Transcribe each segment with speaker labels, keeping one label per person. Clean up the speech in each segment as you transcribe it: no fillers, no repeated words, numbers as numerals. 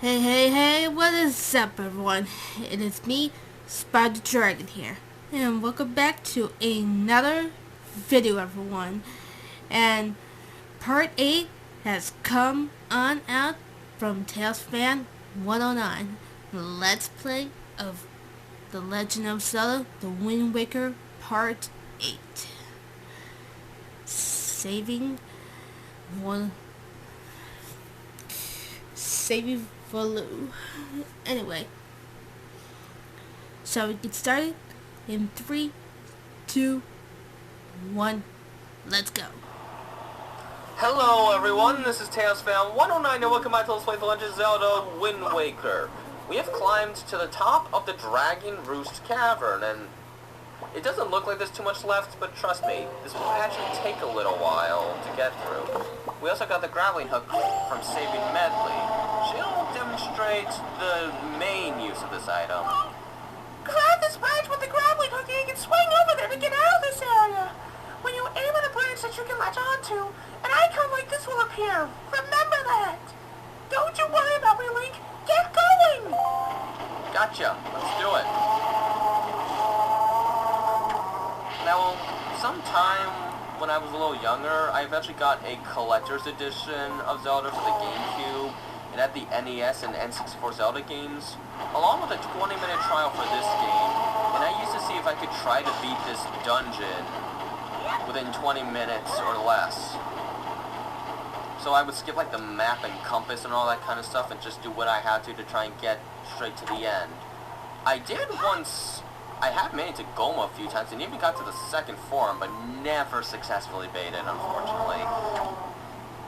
Speaker 1: Hey, what is up, everyone? It is me, Spyra the Dragon here, and welcome back to another video, everyone. And part 8 has come on out from TailsFan109, Let's Play of The Legend of Zelda, The Wind Waker, Part 8. Saving Valoo. Anyway, shall we get started? In 3, 2, 1, let's go.
Speaker 2: Hello everyone, this is TailsFan109 and welcome back to Let's Play The Legend of Zelda Wind Waker. We have climbed to the top of the Dragon Roost Cavern, and it doesn't look like there's too much left, but trust me, this will actually take a little while to get through. We also got the grappling hook from Saving Medley. She'll demonstrate the main use of this item.
Speaker 3: Grab this branch with the grappling hook and you can swing over there to get out of this area. When you aim at a branch that you can latch onto, an icon like this will appear. Remember that. Don't you worry about me, Link. Get going.
Speaker 2: Gotcha. Let's do it. Now, sometime when I was a little younger, I eventually got a collector's edition of Zelda for the GameCube. It had the NES and N64 Zelda games, along with a 20-minute trial for this game, and I used to see if I could try to beat this dungeon within 20 minutes or less. So I would skip like the map and compass and all that kind of stuff and just do what I had to try and get straight to the end. I have made it to Goma a few times and even got to the second form, but never successfully beat it, unfortunately.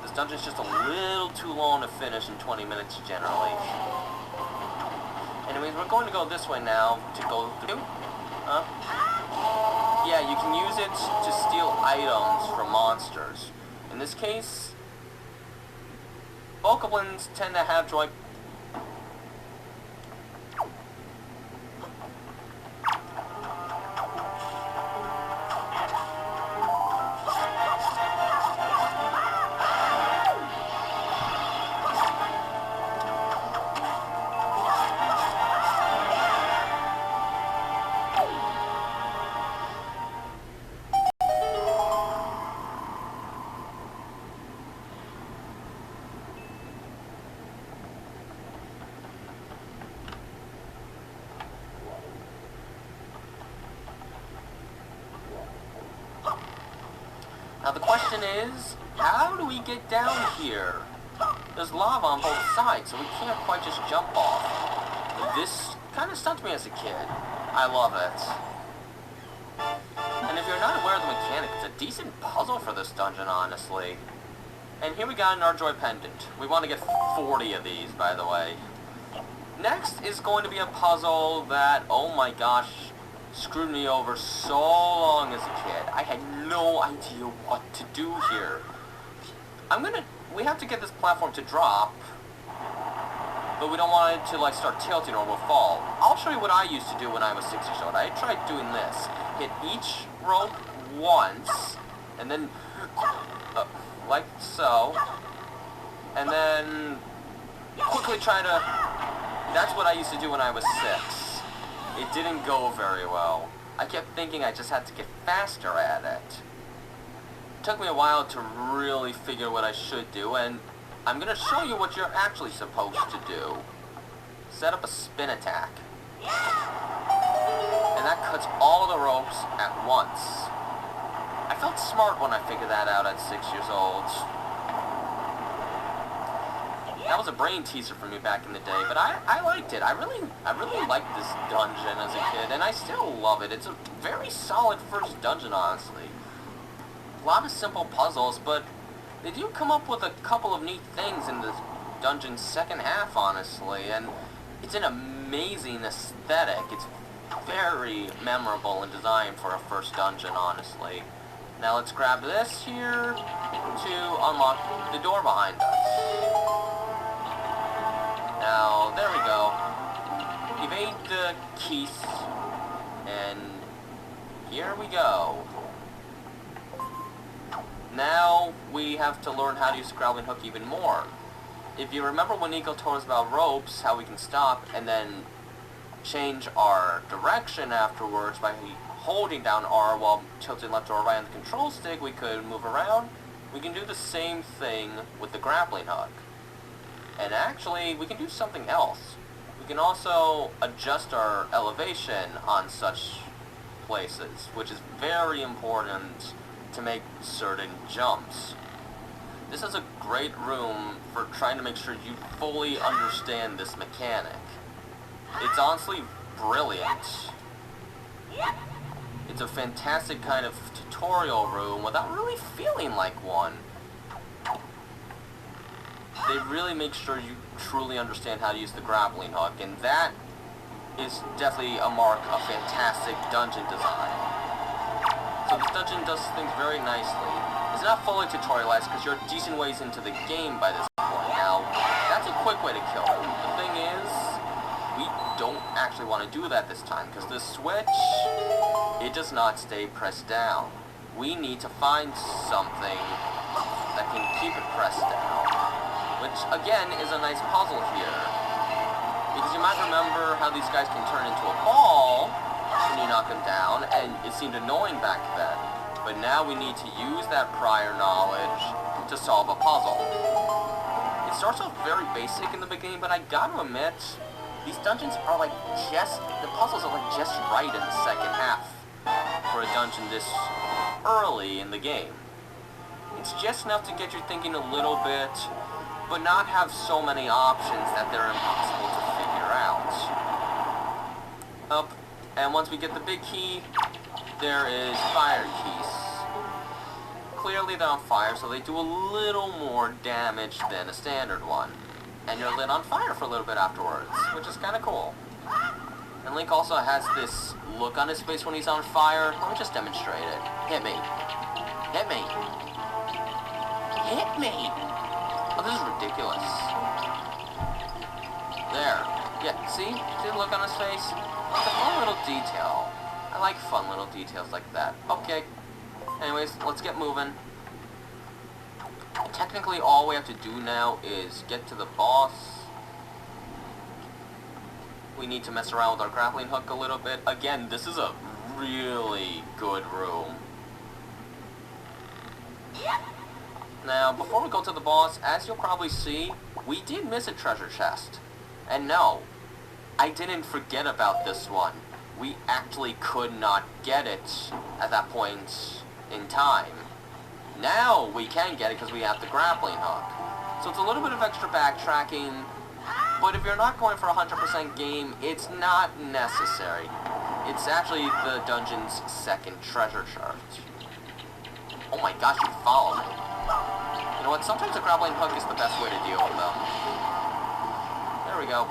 Speaker 2: This dungeon's just a little too long to finish in 20 minutes generally. Anyways, we're going to go this way now to go through. Yeah, you can use it to steal items from monsters. In this case, Bokoblins tend to have joy. Now the question is, how do we get down here? There's lava on both sides, so we can't quite just jump off. This kind of stunned me as a kid. I love it. And if you're not aware of the mechanic, it's a decent puzzle for this dungeon, honestly. And here we got an Arjoy pendant. We want to get 40 of these, by the way. Next is going to be a puzzle that, oh my gosh, screwed me over so long as a kid. I had no idea what to do here. We have to get this platform to drop, but we don't want it to like start tilting or we'll fall. I'll show you what I used to do when I was 6 years old. I tried doing this. Hit each rope once, and then, like so, and then quickly try to, that's what I used to do when I was 6. It didn't go very well. I kept thinking I just had to get faster at it. It took me a while to really figure what I should do, and I'm going to show you what you're actually supposed to do. Set up a spin attack. And that cuts all the ropes at once. I felt smart when I figured that out at 6 years old. That was a brain teaser for me back in the day, but I liked it. I really liked this dungeon as a kid, and I still love it. It's a very solid first dungeon, honestly. A lot of simple puzzles, but they do come up with a couple of neat things in this dungeon's second half, honestly, and it's an amazing aesthetic. It's very memorable in design for a first dungeon, honestly. Now let's grab this here to unlock the door behind us. Now, there we go. Evade the keys, and here we go. Now we have to learn how to use the grappling hook even more. if you remember when Nico told us about ropes, how we can stop and then change our direction afterwards by holding down R while tilting left or right on the control stick, we could move around. We can do the same thing with the grappling hook. And actually, we can do something else. We can also adjust our elevation on such places, which is very important to make certain jumps. This is a great room for trying to make sure you fully understand this mechanic. It's honestly brilliant. It's a fantastic kind of tutorial room without really feeling like one. They really make sure you truly understand how to use the grappling hook, and that is definitely a mark of fantastic dungeon design. So this dungeon does things very nicely. It's not fully tutorialized because you're a decent ways into the game by this point. Now, that's a quick way to kill them. The thing is, we don't actually want to do that this time because the switch, it does not stay pressed down. We need to find something that can keep it pressed down, which again is a nice puzzle here. Because you might remember how these guys can turn into a ball when you knock them down, and it seemed annoying back then. But now we need to use that prior knowledge to solve a puzzle. It starts off very basic in the beginning, but I gotta admit, these dungeons are like the puzzles are like just right in the second half for a dungeon this early in the game. It's just enough to get you thinking a little bit, but not have so many options that they're impossible to figure out. Up, and once we get the big key, there is fire keys. Clearly they're on fire, so they do a little more damage than a standard one. And you're lit on fire for a little bit afterwards, which is kind of cool. And Link also has this look on his face when he's on fire. Let me just demonstrate it. Hit me. Hit me. Hit me! Oh, this is ridiculous. There. Yeah, see? See the look on his face? It's a fun little detail. I like fun little details like that. Okay. Anyways, let's get moving. Technically, all we have to do now is get to the boss. We need to mess around with our grappling hook a little bit. Again, this is a really good room. Now, before we go to the boss, as you'll probably see, we did miss a treasure chest. And no, I didn't forget about this one. We actually could not get it at that point in time. Now we can get it because we have the grappling hook. So it's a little bit of extra backtracking, but if you're not going for a 100% game, it's not necessary. It's actually the dungeon's second treasure chest. Oh my gosh, you follow me. You know what, sometimes the grappling hook is the best way to deal with them. There we go.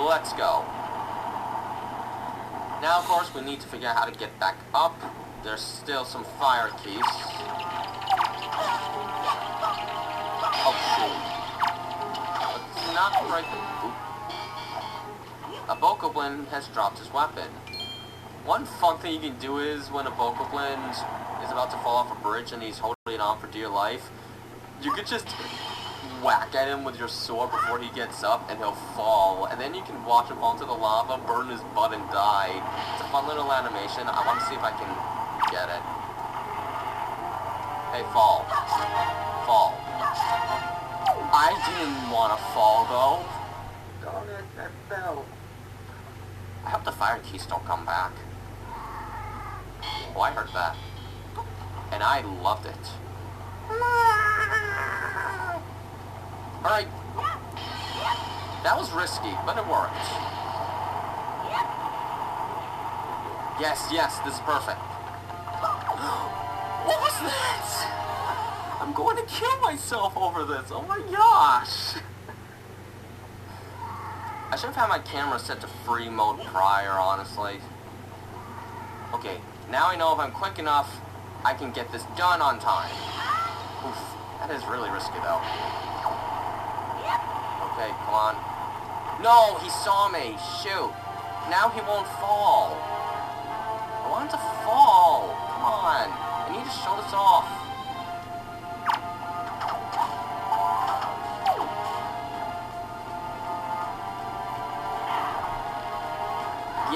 Speaker 2: Let's go. Now, of course, we need to figure out how to get back up. There's still some fire keys. Oh, shoot. It's not right. A Bokoblin has dropped his weapon. One fun thing you can do is when a Bokoblin is about to fall off a bridge and he's holding it on for dear life, you could just whack at him with your sword before he gets up and he'll fall, and then you can watch him fall into the lava, burn his butt and die. It's a fun little animation. I want to see if I can get it. Hey, fall. Fall. I didn't want to fall though. Darn it, that fell. I hope the fire keys don't come back. Oh, I heard that. And I loved it. Alright. That was risky, but it worked. Yes, yes, this is perfect. What was that? I'm going to kill myself over this. Oh my gosh. I should have had my camera set to free mode prior, honestly. Okay, now I know if I'm quick enough, I can get this done on time. Oof, that is really risky though. Okay, come on. No, he saw me. Shoot. Now he won't fall. I want him to fall. Come on. I need to show this off.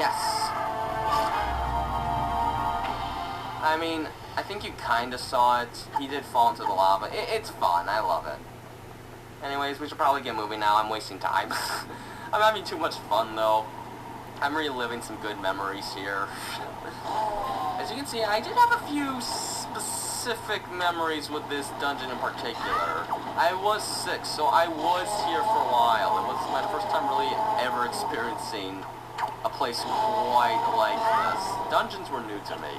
Speaker 2: Yes. I mean, I think you kinda saw it. He did fall into the lava. It's fun. I love it. Anyways, we should probably get moving now. I'm wasting time. I'm having too much fun, though. I'm reliving some good memories here. As you can see, I did have a few specific memories with this dungeon in particular. I was 6, so I was here for a while. It was my first time really ever experiencing a place quite like this. Dungeons were new to me.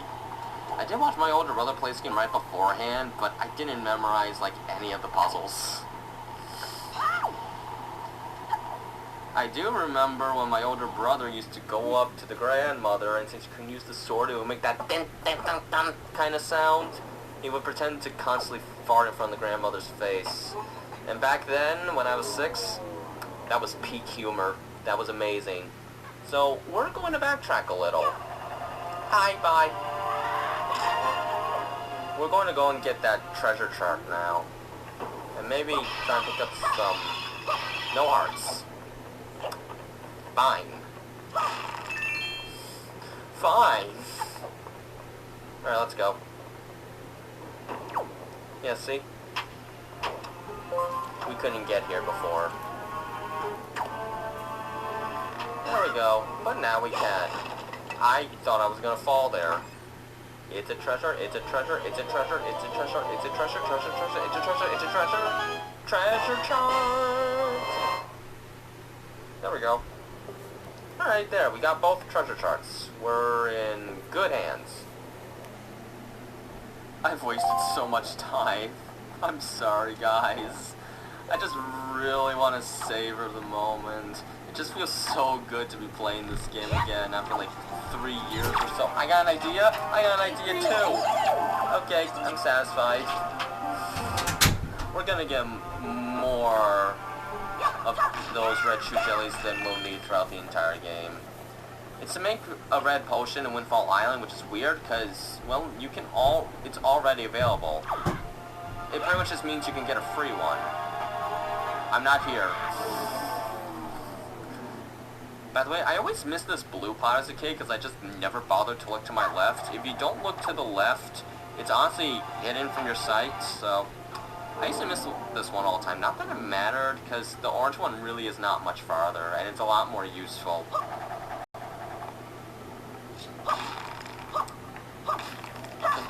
Speaker 2: I did watch my older brother play this game right beforehand, but I didn't memorize, like, any of the puzzles. I do remember when my older brother used to go up to the grandmother, and since he couldn't use the sword, it would make that dun dun dun dun kind of sound. He would pretend to constantly fart in front of the grandmother's face. And back then, when I was 6, that was peak humor. That was amazing. So, we're going to backtrack a little. Hi, bye. We're going to go and get that treasure chart now. And maybe try and pick up some... no hearts. Fine. Fine. Alright, let's go. Yeah, see? We couldn't get here before. There we go. But now we can. I thought I was gonna fall there. It's a treasure, it's a treasure, it's a treasure, it's a treasure, it's a treasure, treasure, treasure, it's a treasure, it's a treasure. Treasure chart! There we go. Alright, there, we got both treasure charts. We're in good hands. I've wasted so much time. I'm sorry, guys. I just really want to savor the moment. It just feels so good to be playing this game again after like 3 years or so. I got an idea? I got an idea too! Okay, I'm satisfied. We're gonna get more of those red shoe jellies than we'll need throughout the entire game. It's to make a red potion in Windfall Island, which is weird because, well, it's already available. It pretty much just means you can get a free one. I'm not here. By the way, I always missed this blue pot as a kid because I just never bothered to look to my left. If you don't look to the left, it's honestly hidden from your sight, so... I used to miss this one all the time. Not that it mattered, because the orange one really is not much farther, and it's a lot more useful.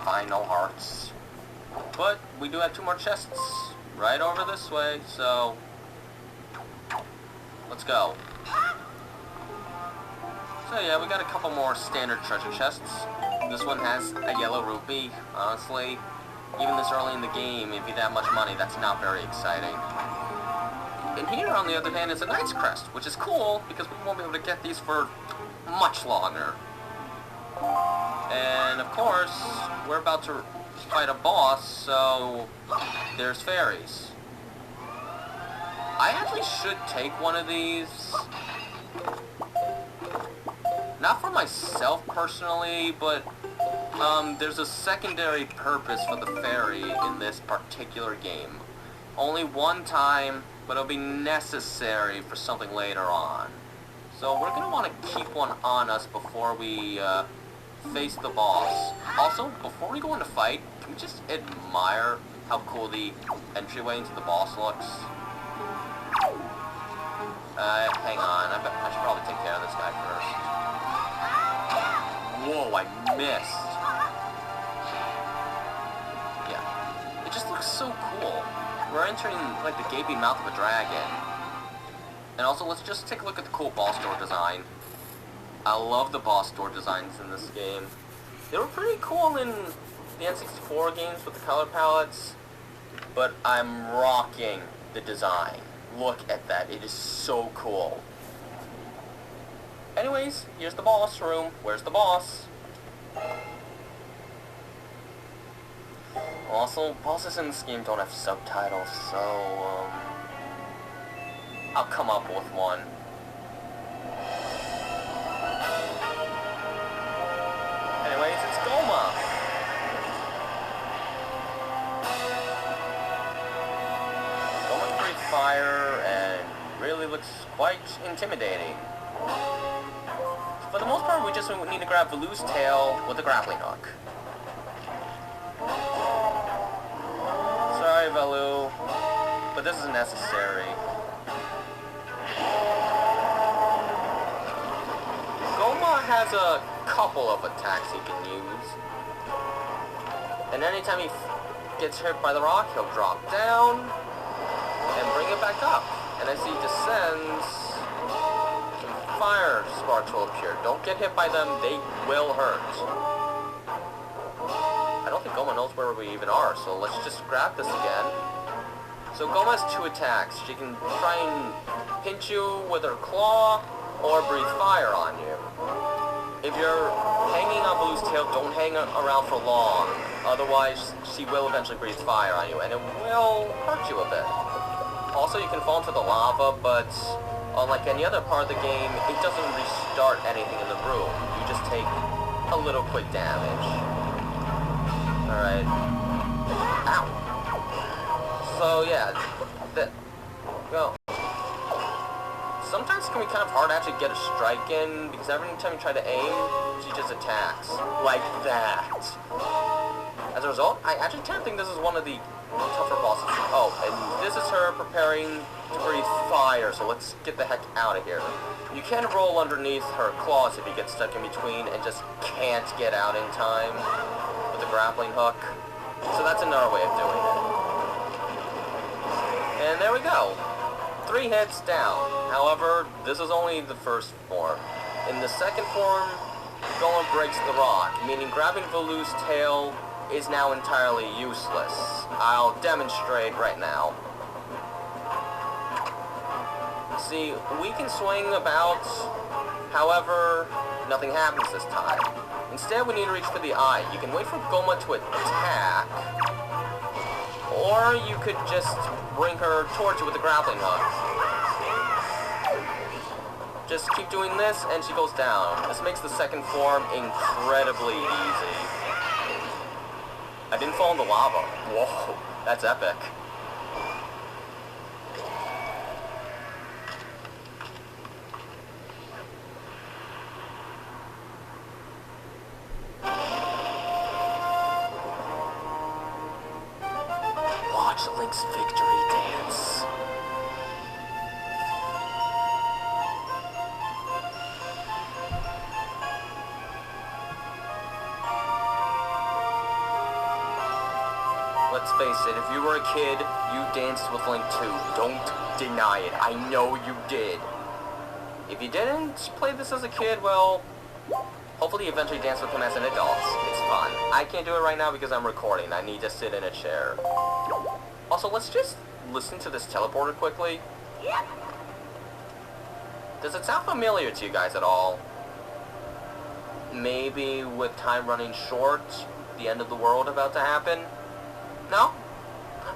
Speaker 2: Fine, no hearts. But we do have 2 more chests right over this way, so... let's go. So yeah, we got a couple more standard treasure chests. This one has a yellow rupee, honestly. Even this early in the game, if you have that much money, that's not very exciting. And here, on the other hand, is a Knight's Crest, which is cool, because we won't be able to get these for much longer. And, of course, we're about to fight a boss, so there's fairies. I actually should take one of these. Not for myself, personally, but... there's a secondary purpose for the fairy in this particular game. Only one time, but it'll be necessary for something later on. So we're going to want to keep one on us before we face the boss. Also, before we go into fight, can we just admire how cool the entryway into the boss looks? Hang on, I should probably take care of this guy first. Whoa, I missed. Yeah. It just looks so cool. We're entering, like, the gaping mouth of a dragon. And also, let's just take a look at the cool boss door design. I love the boss door designs in this game. They were pretty cool in the N64 games with the color palettes, but I'm rocking the design. Look at that. It is so cool. Anyways, here's the boss room. Where's the boss? Also, bosses in this game don't have subtitles, so, I'll come up with one. Anyways, it's Goma! Goma breathes fire and really looks quite intimidating. For the most part, we just need to grab Valu's tail with the grappling hook. Sorry, Valu, but this is necessary. Goma has a couple of attacks he can use. And anytime he gets hit by the rock, he'll drop down and bring it back up. And as he descends, fire sparks will appear. Don't get hit by them, they will hurt. I don't think Goma knows where we even are, so let's just grab this again. So Goma has 2 attacks. She can try and pinch you with her claw, or breathe fire on you. If you're hanging on Valu's tail, don't hang around for long. Otherwise, she will eventually breathe fire on you, and it will hurt you a bit. Also, you can fall into the lava, but unlike any other part of the game, it doesn't restart anything in the room. You just take a little quick damage. Alright. Ow! So, yeah. Go. Sometimes it can be kind of hard to actually get a strike in, because every time you try to aim, she just attacks. Like that. As a result, I actually tend to think this is one of the tougher bosses. Oh, and this is her preparing to breathe fire, so let's get the heck out of here. You can roll underneath her claws if you get stuck in between and just can't get out in time with the grappling hook. So that's another way of doing it. And there we go. 3 hits down. However, this is only the first form. In the second form, Goma breaks the rock, meaning grabbing Valu's tail is now entirely useless. I'll demonstrate right now. See, we can swing about, however, nothing happens this time. Instead, we need to reach for the eye. You can wait for Goma to attack, or you could just bring her towards you with the grappling hook. Just keep doing this, and she goes down. This makes the second form incredibly easy. I didn't fall in the lava. Whoa, that's epic. Watch Link's victory dance. Let's face it, if you were a kid, you danced with Link too. Don't deny it. I know you did. If you didn't play this as a kid, well, hopefully you eventually dance with him as an adult. It's fun. I can't do it right now because I'm recording. I need to sit in a chair. Also, let's just listen to this teleporter quickly. Does it sound familiar to you guys at all? Maybe with time running short, the end of the world about to happen? No?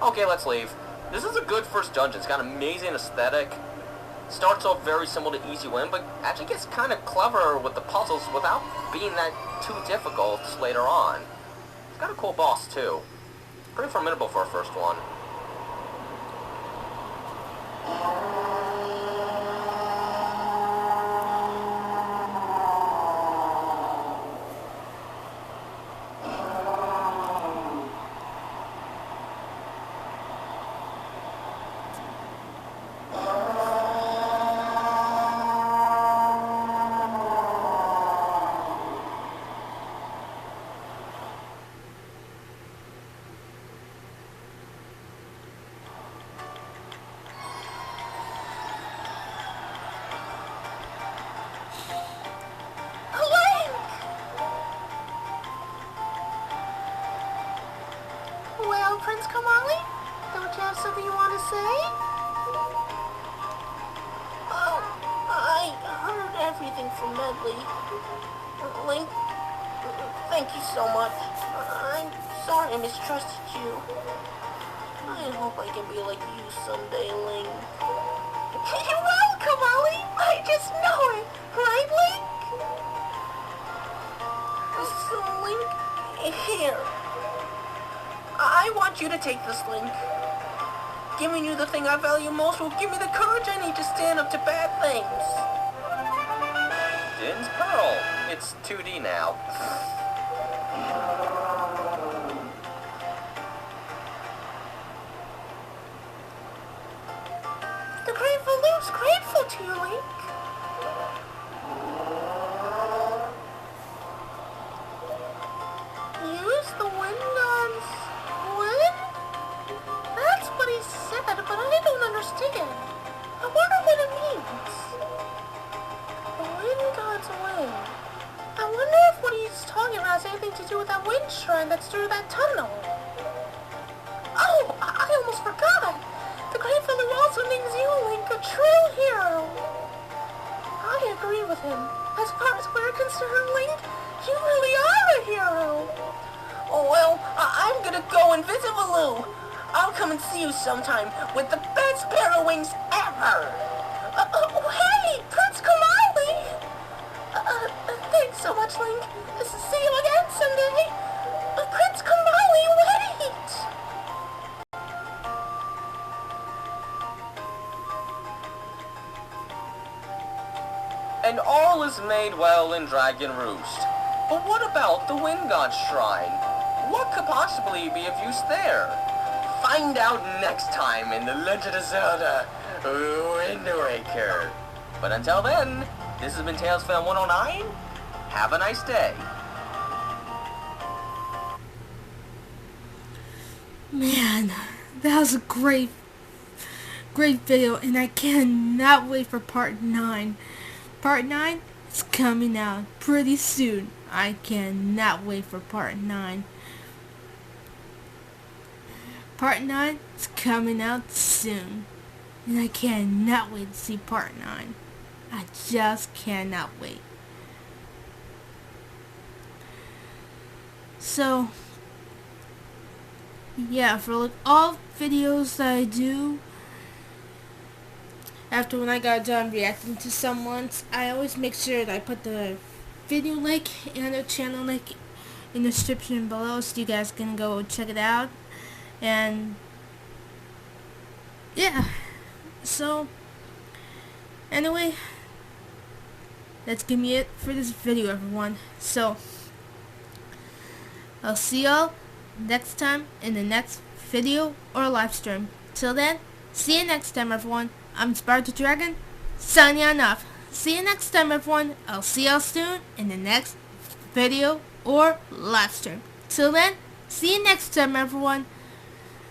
Speaker 2: Okay, let's leave. This is a good first dungeon. It's got an amazing aesthetic. Starts off very simple to easy win, but actually gets kind of clever with the puzzles without being that too difficult later on. It's got a cool boss, too. Pretty formidable for a first one.
Speaker 3: Prince Kamali? Don't you have something you want to say? Oh, I heard everything from Medley. Link, thank you so much. I'm sorry I mistrusted you. I hope I can be like you someday, Link. You will, Kamali! I just know it! Right, Link? So, Link, here. I want you to take this, Link. Giving you the thing I value most will give me the courage I need to stand up to bad things.
Speaker 2: Din's Pearl. It's 2D now.
Speaker 3: The Grateful Loop's grateful to you, Link. Use the wind god's wind? That's what he said, but I don't understand. I wonder what it means. The wind god's wind. I wonder if what he's talking about has anything to do with that wind shrine that's through that tunnel. Oh, I almost forgot. The Grateful Loop also names you, Link, a true hero. I agree with him. As far as we're concerned, Link, you really are a hero. Oh, well, I'm gonna go and visit Valoo. I'll come and see you sometime with the best pair of wings ever. Hey, Prince Kamali! Thanks so much, Link. See you again someday. Prince Kamali, wait!
Speaker 2: And all is made well in Dragon Roost. But what about the Wind God Shrine? What could possibly be of use there? Find out next time in The Legend of Zelda Wind Waker. But until then, this has been TailsFan109. Have a nice day.
Speaker 1: Man, that was a great video, and I cannot wait for part 9. Part 9 is coming out pretty soon. I cannot wait for part 9. Part 9 is coming out soon, and I cannot wait to see part 9. I just cannot wait. So, yeah, for like all videos that I do, after when I got done reacting to someone's, I always make sure that I put the video link and the channel link in the description below, so you guys can go check it out. And yeah, so anyway, that's gonna be it for this video, everyone. So I'll see y'all next time in the next video or live stream. Till then, see you next time, everyone. I'm Spyra the Dragon, signing off. See you next time, everyone. I'll see y'all soon in the next video or live stream. Till then, see you next time, everyone.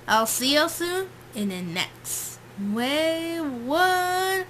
Speaker 1: I'll see y'all soon in the next one.